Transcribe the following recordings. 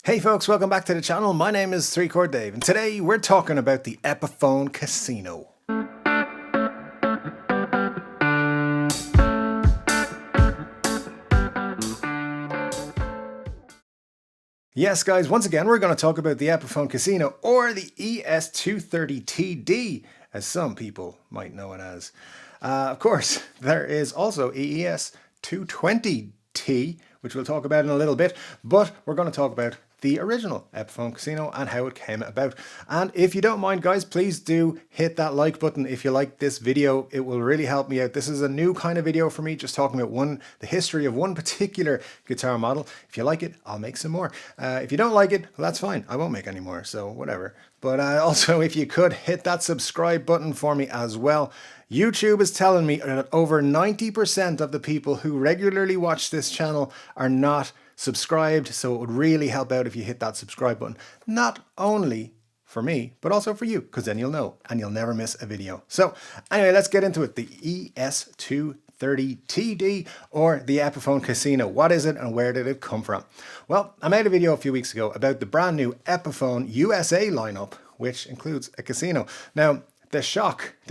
Hey folks, welcome back to the channel. My name is 3-Chord Dave and today we're talking about the Epiphone Casino. Yes guys, once again we're going to talk about the Epiphone Casino, or the ES230TD as some people might know it as. Of course, there is also ES220T, which we'll talk about in a little bit, but we're going to talk about the original Epiphone Casino and how it came about. And if you don't mind guys, please do hit that like button if you like this video. It will really help me out. This is a new kind of video for me, just talking about the history of one particular guitar model. If you like it, I'll make some more. If you don't like it, well, that's fine. I won't make any more, so whatever. But also, if you could hit that subscribe button for me as well. YouTube is telling me that over 90% of the people who regularly watch this channel are not subscribed, so it would really help out if you hit that subscribe button. Not only for me, but also for you, because then you'll know and you'll never miss a video. So anyway, let's get into it. The ES230TD, or the Epiphone Casino. What is it and where did it come from? Well, I made a video a few weeks ago about the brand new Epiphone USA lineup, which includes a casino. Now, the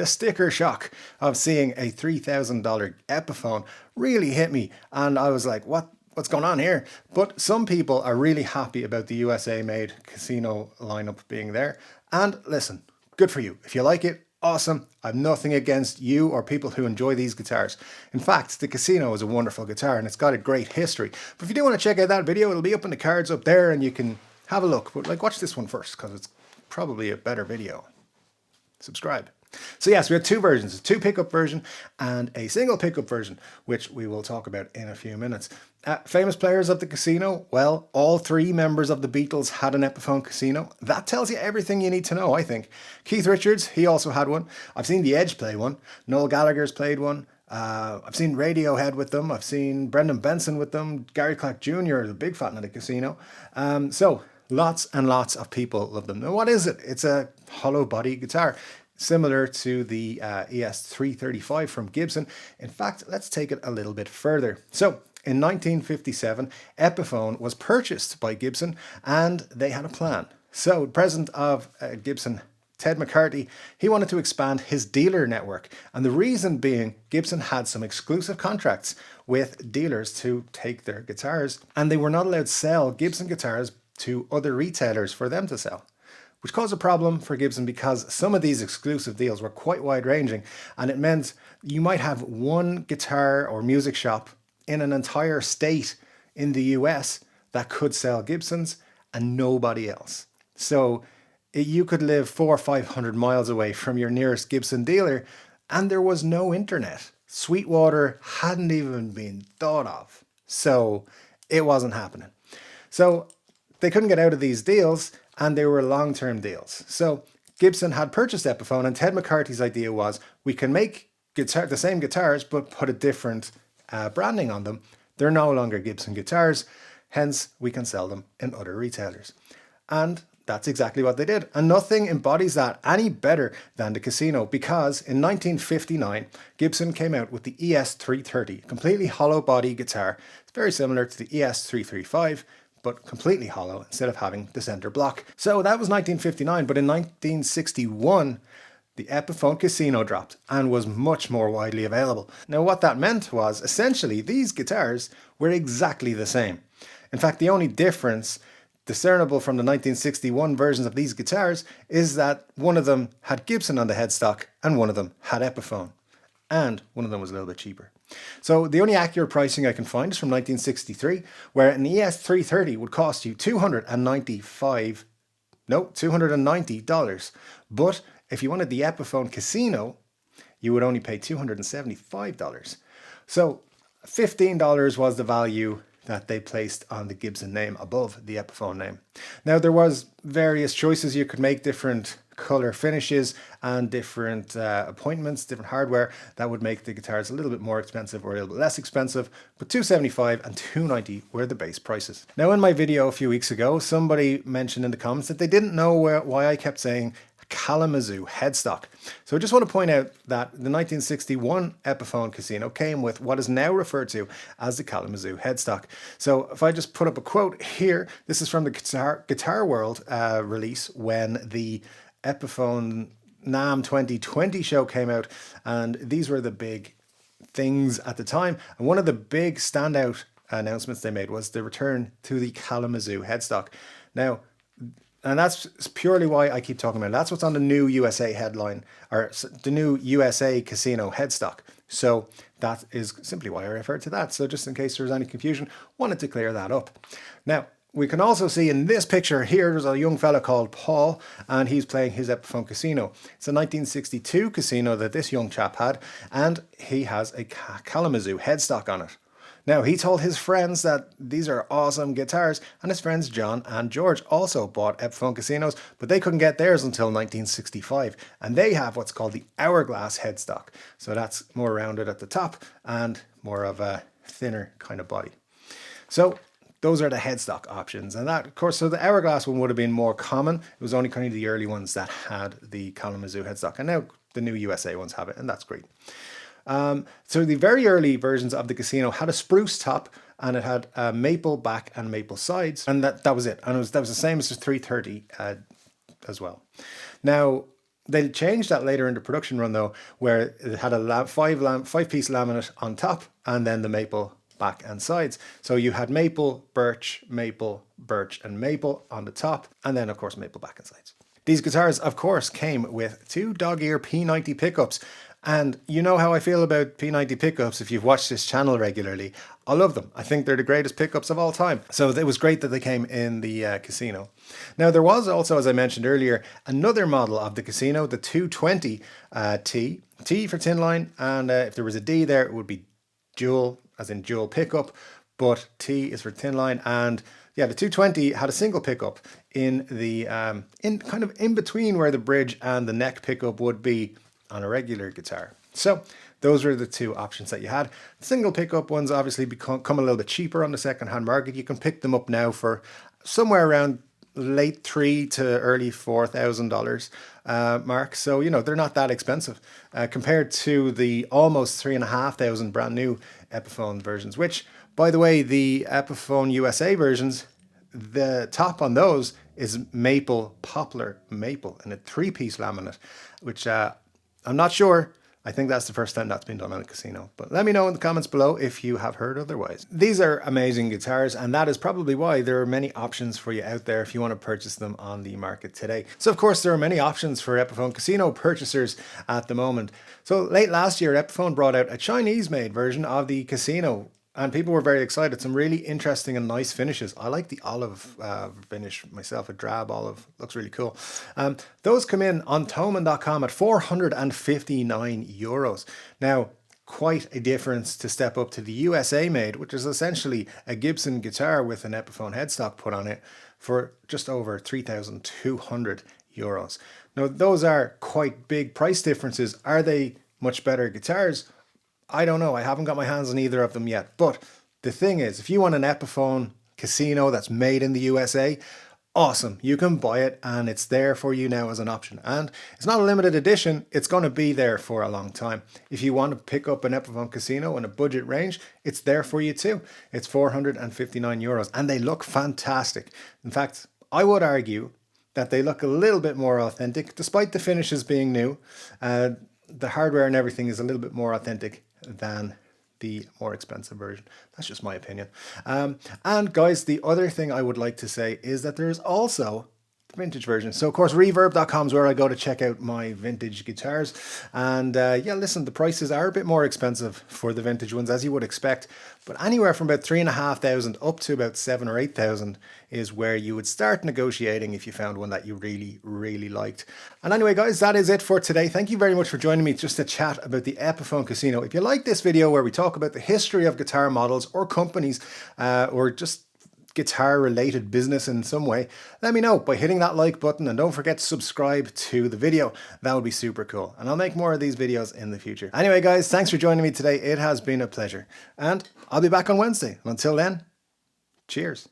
sticker shock of seeing a $3,000 Epiphone really hit me, and I was like, what's going on here? But some people are really happy about the USA made casino lineup being there. And listen, good for you. If you like it, awesome. I've nothing against you or people who enjoy these guitars. In fact, the Casino is a wonderful guitar and it's got a great history. But if you do want to check out that video, it'll be up in the cards up there and you can have a look. But watch this one first because it's probably a better video. Subscribe. So yes, we had two versions, a two pickup version and a single pickup version, which we will talk about in a few minutes. Famous players of the Casino, well, all three members of the Beatles had an Epiphone Casino. That tells you everything you need to know, I think. Keith Richards, he also had one. I've seen The Edge play one. Noel Gallagher's played one. I've seen Radiohead with them. I've seen Brendan Benson with them. Gary Clark Jr., the big fat at the Casino. So lots and lots of people love them. Now what is it? It's a hollow body guitar, similar to the ES335 from Gibson. In fact, let's take it a little bit further. So in 1957, Epiphone was purchased by Gibson and they had a plan. So the president of Gibson, Ted McCarthy, he wanted to expand his dealer network. And the reason being, Gibson had some exclusive contracts with dealers to take their guitars, and they were not allowed to sell Gibson guitars to other retailers for them to sell, which caused a problem for Gibson because some of these exclusive deals were quite wide-ranging, and it meant you might have one guitar or music shop in an entire state in the US that could sell Gibsons and nobody else. So you could live 400 or 500 miles away from your nearest Gibson dealer and there was no internet. Sweetwater hadn't even been thought of. So it wasn't happening. So they couldn't get out of these deals, and they were long-term deals. So Gibson had purchased Epiphone, and Ted McCarthy's idea was, we can make the same guitars, but put a different branding on them. They're no longer Gibson guitars, hence we can sell them in other retailers. And that's exactly what they did. And nothing embodies that any better than the Casino, because in 1959, Gibson came out with the ES330, completely hollow body guitar. It's very similar to the ES335, but completely hollow instead of having the center block. So that was 1959, but in 1961, the Epiphone Casino dropped and was much more widely available. Now what that meant was, essentially, these guitars were exactly the same. In fact, the only difference discernible from the 1961 versions of these guitars is that one of them had Gibson on the headstock and one of them had Epiphone. And one of them was a little bit cheaper. So the only accurate pricing I can find is from 1963, where an ES330 would cost you $290. But if you wanted the Epiphone Casino, you would only pay $275. So $15 was the value that they placed on the Gibson name above the Epiphone name. Now there was various choices you could make, different color finishes and different appointments, different hardware that would make the guitars a little bit more expensive or a little bit less expensive, but $275 and $290 were the base prices. Now in my video a few weeks ago, somebody mentioned in the comments that they didn't know why I kept saying Kalamazoo headstock. So I just want to point out that the 1961 Epiphone Casino came with what is now referred to as the Kalamazoo headstock. So if I just put up a quote here, this is from the Guitar World release when the Epiphone NAMM 2020 show came out, and these were the big things at the time. And one of the big standout announcements they made was the return to the Kalamazoo headstock. Now, and that's purely why I keep talking about it. That's what's on the new USA headline, or the new USA Casino headstock. So that is simply why I refer to that. So just in case there's any confusion, wanted to clear that up. Now, we can also see in this picture here, there's a young fella called Paul, and he's playing his Epiphone Casino. It's a 1962 Casino that this young chap had, and he has a Kalamazoo headstock on it. Now, he told his friends that these are awesome guitars, and his friends John and George also bought Epiphone Casinos, but they couldn't get theirs until 1965, and they have what's called the hourglass headstock. So that's more rounded at the top and more of a thinner kind of body. So those are the headstock options, and that, of course, so the hourglass one would have been more common. It was only kind of the early ones that had the Kalamazoo headstock, and now the new USA ones have it, and that's great. So the very early versions of the Casino had a spruce top, and it had maple back and maple sides, and that was it. And that was the same as the 330 as well. Now, they changed that later in the production run though, where it had a five-piece laminate on top, and then the maple back and sides. So you had maple, birch, and maple on the top, and then of course maple back and sides. These guitars, of course, came with two dog-ear P90 pickups. And you know how I feel about P90 pickups if you've watched this channel regularly. I love them. I think they're the greatest pickups of all time. So it was great that they came in the Casino. Now there was also, as I mentioned earlier, another model of the Casino, the 220 T. T for tin line, and if there was a D there, it would be dual, as in dual pickup, but T is for tin line. And yeah, the 220 had a single pickup in the in between where the bridge and the neck pickup would be on a regular guitar. So those were the two options that you had. Single pickup ones obviously come a little bit cheaper on the second-hand market. You can pick them up now for somewhere around late $3,000 to early $4,000 mark. So, you know, they're not that expensive compared to the almost $3,500 brand new Epiphone versions, which, by the way, the Epiphone USA versions, the top on those is maple, poplar maple, and a 3-piece laminate, which I'm not sure. I think that's the first time that's been done on a Casino. But let me know in the comments below if you have heard otherwise. These are amazing guitars, and that is probably why there are many options for you out there if you want to purchase them on the market today. So of course there are many options for Epiphone Casino purchasers at the moment. So late last year, Epiphone brought out a Chinese-made version of the Casino, and people were very excited. Some really interesting and nice finishes. I like the olive finish myself, a drab olive. Looks really cool. Those come in on Thomann.com at €459. Now, quite a difference to step up to the USA made, which is essentially a Gibson guitar with an Epiphone headstock put on it for just over €3,200. Now, those are quite big price differences. Are they much better guitars? I don't know. I haven't got my hands on either of them yet. But the thing is, if you want an Epiphone Casino that's made in the USA, awesome. You can buy it and it's there for you now as an option. And it's not a limited edition. It's going to be there for a long time. If you want to pick up an Epiphone Casino in a budget range, it's there for you too. It's €459 and they look fantastic. In fact, I would argue that they look a little bit more authentic, despite the finishes being new. The hardware and everything is a little bit more authentic than the more expensive version. That's just my opinion. And guys, the other thing I would like to say is that there's also the vintage version. So of course, reverb.com is where I go to check out my vintage guitars. And yeah, listen, the prices are a bit more expensive for the vintage ones, as you would expect. But anywhere from about $3,500 up to about $7,000 or $8,000 is where you would start negotiating if you found one that you really, really liked. And anyway, guys, that is it for today. Thank you very much for joining me just to chat about the Epiphone Casino. If you like this video where we talk about the history of guitar models or companies or just guitar related business in some way, let me know by hitting that like button, and don't forget to subscribe to the video. That would be super cool, and I'll make more of these videos in the future. Anyway guys, thanks for joining me today. It has been a pleasure, and I'll be back on Wednesday. Until then, cheers.